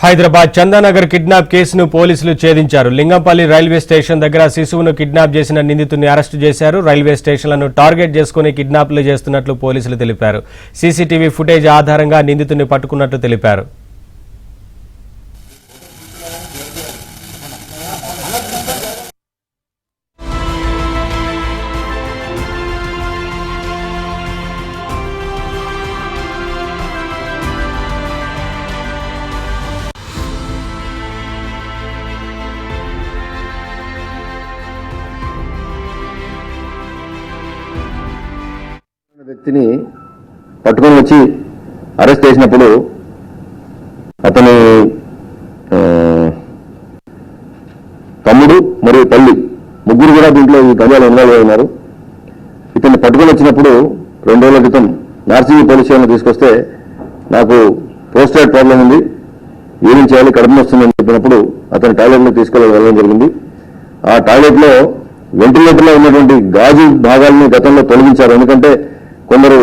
Hyderabad Chandanagar kidnap కేసును పోలీసులు ఛేదించారు. Lingampalli railway station దగ్గర శిశువును కిడ్నాప్ చేసిన నిందితుడిని అరెస్టు చేశారు. రైల్వే స్టేషన్లను టార్గెట్ చేసుకుని కిడ్నాప్లు చేస్తున్నట్లు పోలీసులు తెలిపారు. సీసీటీవీ ఫుటేజ్ ఆధారంగా నిందితుడిని పట్టుకున్నట్లు తెలిపారు. వ్యక్తిని పట్టుకొని వచ్చి అరెస్ట్ చేసినప్పుడు అతని తమ్ముడు మరియు తల్లి ముగ్గురు కూడా దీంట్లో ఈ గంజాలు ఇన్వాల్వ్ అయి ఉన్నారు. ఇతన్ని పట్టుకొని వచ్చినప్పుడు 2 రోజుల క్రితం నార్సింగి పోలీస్ స్టేషన్ తీసుకొస్తే నాకు పోస్టైడ్ ప్రాబ్లం ఉంది, ఏం చేయాలి, కడుపు వస్తుందని చెప్పినప్పుడు అతని టాయిలెట్లో తీసుకెళ్ళడం జరిగింది. ఆ టాయిలెట్లో వెంటిలేటర్లో ఉన్నటువంటి గాజు భాగాలను గతంలో తొలగించారు. ఎందుకంటే కొందరు